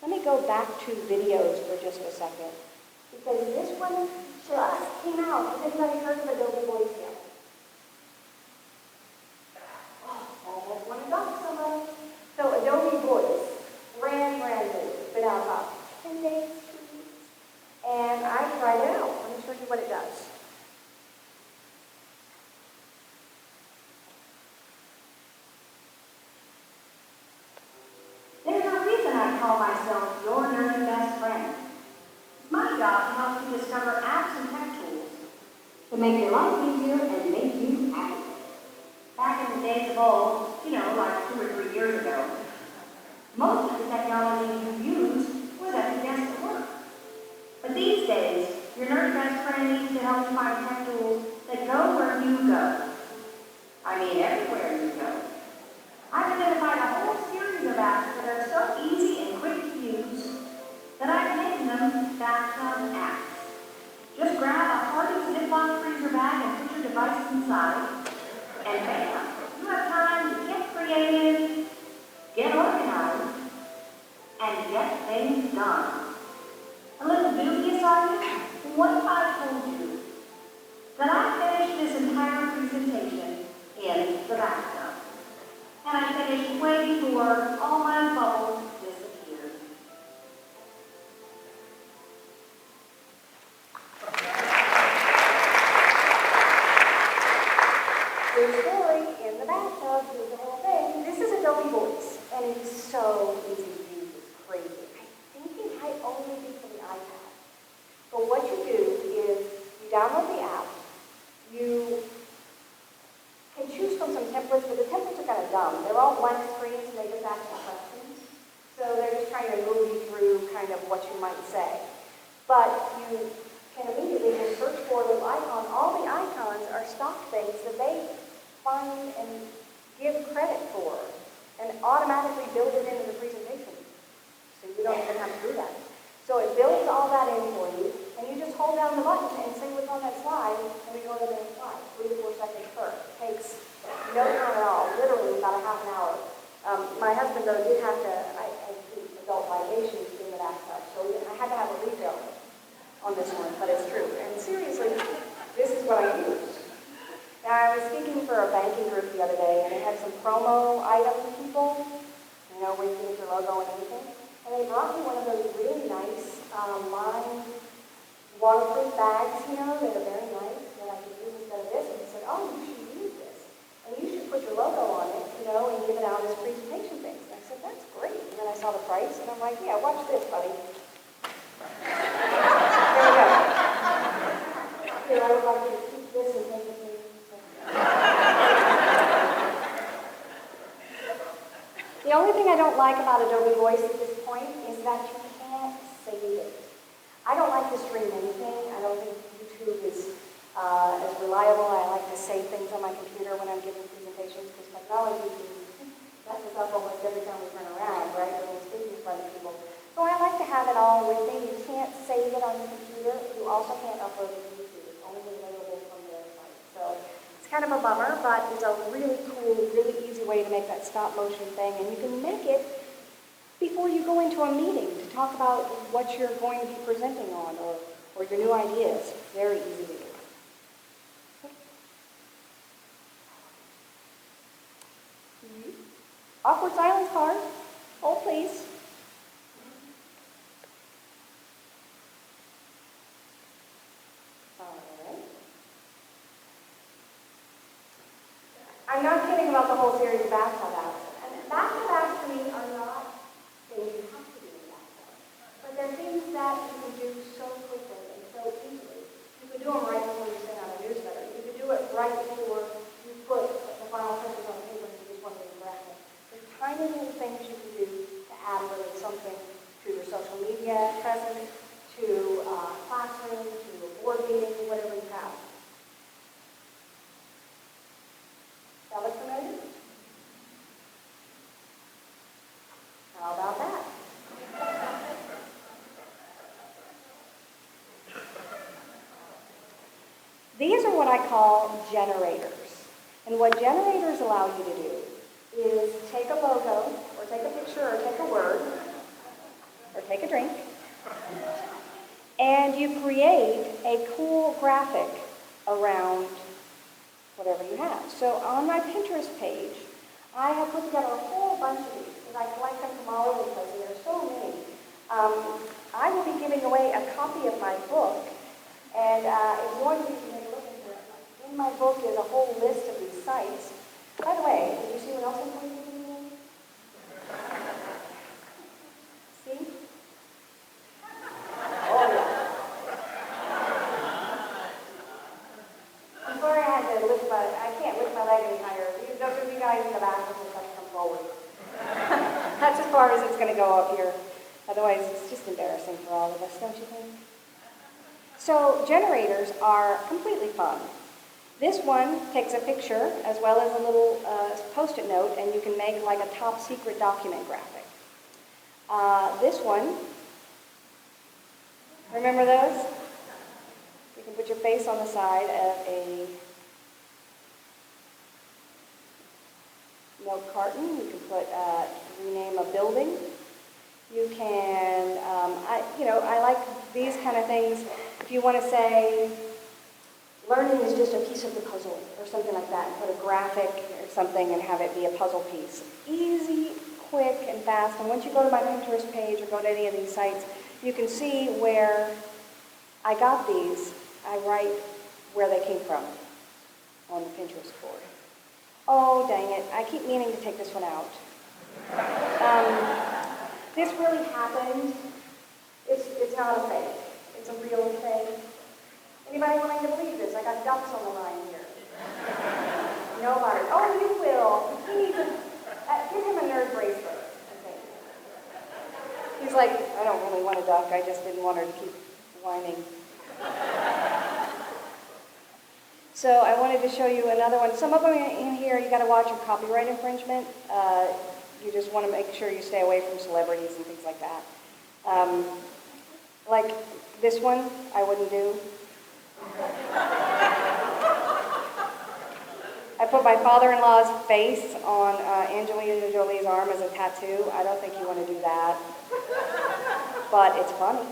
Let me go back to videos for just a second, because this one just came out. Has anybody heard of Adobe Voice yet? Oh, almost want to talk to somebody. So Adobe Voice, brand new. It's been out about 10 days, 2 weeks. And I tried it out. Let me show you what it does. There's a reason I call myself your nerdy best friend. It's my job to help you discover apps and tech tools to make your life easier and make you happy. Back in the days of old, like 2 or 3 years ago, most of the technology you used was at your desk at work. But these days, your nerdy best friend needs to help you find tech tools that go where you go. I mean, everywhere you go. I've identified a whole series of apps that are so easy and quick to use that I've named them bathtub apps. Just grab a hardy Ziploc freezer bag and put your devices inside, and bam, you have time to get creative, get organized, and get things done. A little dubious, are you? What if I told you that I finished this entire presentation in the bathtub? And I finished way before all my bubbles disappeared. True story, in the bathtub, here's the whole thing. This is Adobe Voice, and it's so easy to use, it's crazy. I think it might only be for the iPad. But what you do is you download the app, you can choose from some templates, but the templates are kind of dumb. They're all blank screens and they just ask you questions. So they're just trying to move you through kind of what you might say. But you can immediately just search for a little icon. All the icons are stock things that they find and give credit for and automatically build it into the presentation. So you don't even have to do that. So it builds all that in for you, and you just hold down the button and say what's on that slide, and we go to the next slide. 3 to 4 seconds per. It takes no time at all, literally about a half an hour. My husband, though, did have to, I keep adult libations in the bathtub, so I had to have a refill on this one, but it's true. And seriously, this is what I used. Now, I was speaking for a banking group the other day, and they had some promo item people, where you can get your logo and everything. And they brought me one of those really nice lined waterproof bags, that are very nice, that I could use instead of this. And they said, oh, you should use this. And you should put your logo on it, and give it out as presentation things. And I said, that's great. And then I saw the price, and I'm like, yeah, watch this, buddy. Here we go. Here, I would like you to keep this and take it to me. The only thing I don't like about Adobe Voice at this point is that you can't save it. I don't like to stream anything. I don't think YouTube is as reliable. I like to save things on my computer when I'm giving presentations because technology messes up almost every time we turn around, right, when we're speaking in front of people. So I like to have it all with me. You can't save it on your computer. You also can't upload it to YouTube. It's only available from their site. So it's kind of a bummer, but it's a really cool, really easy way to make that stop motion thing. And you can make it before you go into a meeting to talk about what you're going to be presenting on or your new ideas. Very easy to do. Awkward silence card. Hold, please. All right. I'm not kidding about the whole series of bathtub apps. And bathtub apps to me are not things you have to do in bathtub. But they're things that you can do so quickly and so easily. You can do them right before you send out a newsletter. You can do it right before you put the final touches on the paper and you just want to impress it. There's tiny little things you can do to add really something to your social media presence, to a classroom, to a board meeting, whatever you have. That look familiar? How about that? These are what I call generators. And what generators allow you to do is take a logo, or take a picture, or take a word, take a drink, and you create a cool graphic around whatever you have. So on my Pinterest page, I have put together a whole bunch of these, because I collect them from all over the place, and there are so many. I will be giving away a copy of my book, and if you want to take a look into it, in my book is a whole list of these sites. By the way, did you see what else I'm going to do? See? Oh, yeah. I'm sorry I had to I can't lift my leg any higher. Those of you guys in the back will just have to come forward. That's as far as it's going to go up here. Otherwise, it's just embarrassing for all of us, don't you think? So generators are completely fun. This one takes a picture as well as a little post-it note, and you can make like a top secret document graphic. This one, remember those? You can put your face on the side of a milk carton. You can put, rename a building. You can, I like these kind of things. If you want to say, learning is just a piece of the puzzle, or something like that, and put a graphic or something and have it be a puzzle piece. Easy, quick, and fast. And once you go to my Pinterest page or go to any of these sites, you can see where I got these. I write where they came from on the Pinterest board. Oh, dang it. I keep meaning to take this one out. This really happened. It's not a fake. It's a real thing. Anybody willing to believe this? I got ducks on the line here. Nobody. Oh, you will. He needs give him a nerd bracelet. Okay. He's like, I don't really want a duck. I just didn't want her to keep whining. So I wanted to show you another one. Some of them in here, you got to watch a copyright infringement. You just want to make sure you stay away from celebrities and things like that. Like this one, I wouldn't do. I put my father-in-law's face on Angelina Jolie's arm as a tattoo. I don't think you want to do that. But it's funny.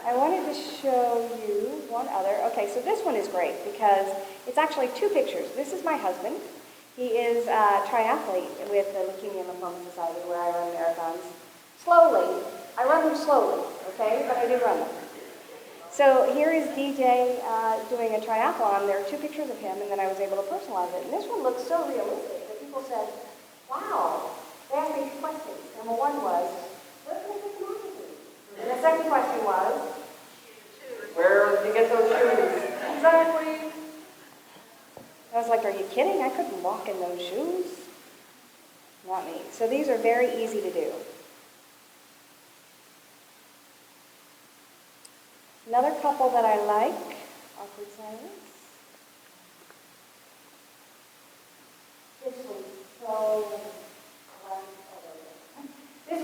I wanted to show you one other. Okay, so this one is great because it's actually two pictures. This is my husband. He is a triathlete with the Leukemia and Lymphoma Society where I run marathons. Slowly. I run them slowly, okay? But I do run them. So here is DJ doing a triathlon. There are two pictures of him, and then I was able to personalize it. And this one looks so realistic that people said, wow. They asked me two questions. Number one was, where can I get the magazine? And the second question was, where did you get those shoes? Exactly. I was like, are you kidding? I couldn't walk in those shoes. Not me. So these are very easy to do. Another couple that I like, awkward silence. This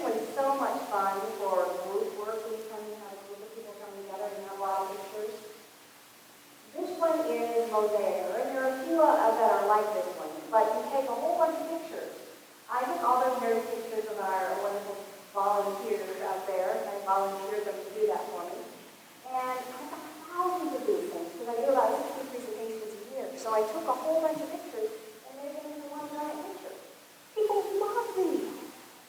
one's so much fun for group work. We have a group of people coming together and have a lot of pictures. This one is mosaic, and there are a few that are like this one, but you take a whole bunch of pictures. I took all those nerdy pictures of our wonderful volunteers out there, and I volunteered them to do that for me. And I got thousands of these things, because I do about 60 presentations a year. So I took a whole bunch of pictures, and made them into one giant picture. People love these.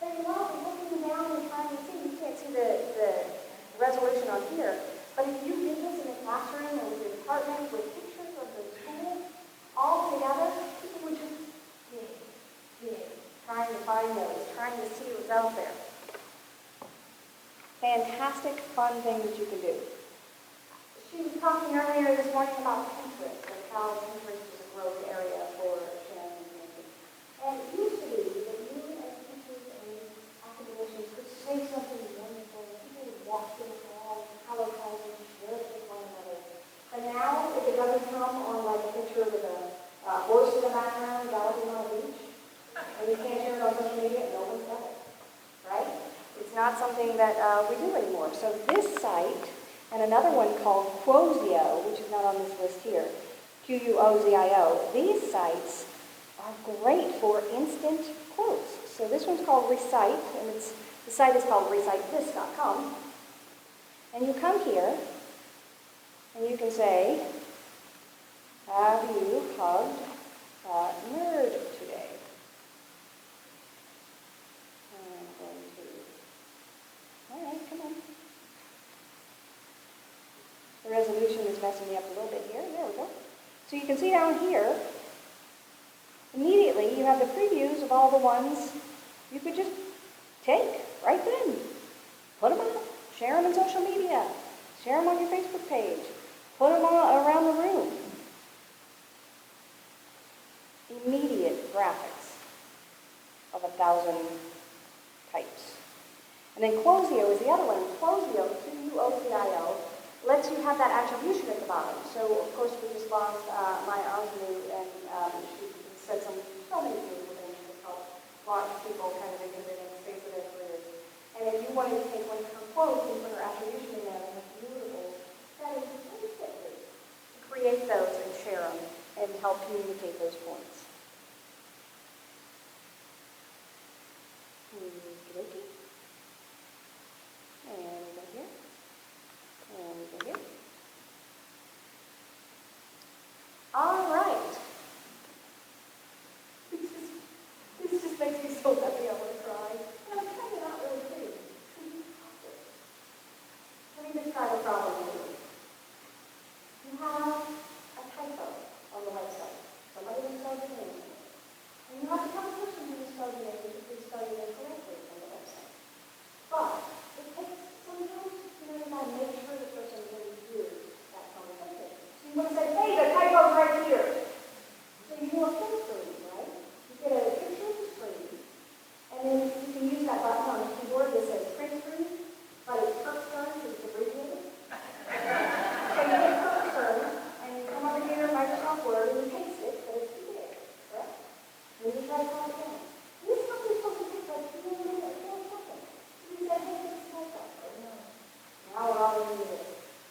They love looking down and trying to see. You can't see the resolution on here. But if you did this in a classroom or with your department with pictures of the school all together, people would just dig, trying to find those, trying to see what's out there. Fantastic, fun thing that you can do. She was talking earlier this morning about Pinterest and how Pinterest is a growth area for sharing information. And it used to be that you as teachers and academicians could say something wonderful, and people would walk in the hall, color code, and share it with one another. But now, if it doesn't come on like a picture with a horse in the background galloping on a beach, and you can't share it on social media, no one's got it. Right? It's not something that we do anymore. So this site, and another one called Quozio, which is not on this list here, Quozio. These sites are great for instant quotes. So this one's called Recite, and it's The site is called recitethis.com. And you come here, and you can say, have you hugged that nerd today? I'm going to, all right, come on. The resolution is messing me up a little bit here. There we go. So you can see down here, immediately you have the previews of all the ones you could just take right then. Put them up, share them in social media, share them on your Facebook page, put them all around the room. Immediate graphics of 1,000 types. And then Closio is the other one. Closio, Q-U-O-C-I-O, lets you have that attribution at the bottom. So, of course, we just lost my ingenue, and she said so many beautiful things to help launch people kind of into the next phase of their careers. And if you wanted to take one of her quotes and put her attribution in there and have beautiful settings instantly, create those and share them and help communicate those points. Okey-dokey. And we go here. And we go here. All right. This just makes me so happy I want to cry. And I'm kind of not really kidding. Let me describe a problem to you. You have a typo on the website. Somebody misspelled your name. And you have to tell the person who misspelled your name to please spell your name correctly on the website. But it takes sometimes, you got to make sure the person can hear that conversation. So you want to say, hey, the typo's right here. So you do a full screen, right? You get a picture of the screen, and then you can use that button on the keyboard that says print screen, but it's PerkScreen because it's abbreviated. So you get PerkScreen, and you come over here in Microsoft Word, and you paste it, but it's too big, correct? Then you try to call it down. This is something supposed to take like 2 minutes, 4 seconds. You can say, hey, this is typo. No. Now we're all in it.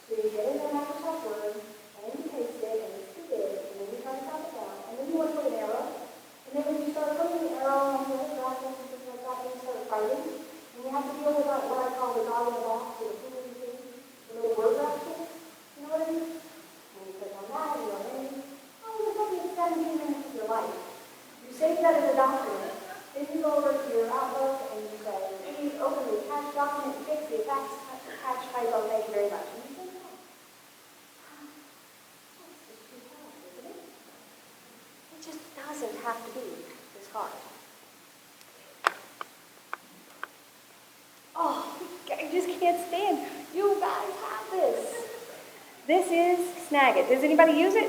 So you get in there Microsoft Word, and then you paste it, and it's too big, and then you try to call it down, and then you want to put an arrow, and then when you start putting the arrow on the other graphic and things like that, then you start writing, and you have to deal with what I call the dog in the box, or the food thing, the little word graphics. You know what I mean? And you click on that, and you're in. Oh, this will be 17 minutes of your life. You save that as a document. Then you go over to your Outlook, and you say, please open the attached document and fix the attached typo. Thank you very much. And you say, oh, that's just too hard, isn't it? It just doesn't have to be this hard. Oh, I just can't stand. You guys have this. This is Snagit. Does anybody use it?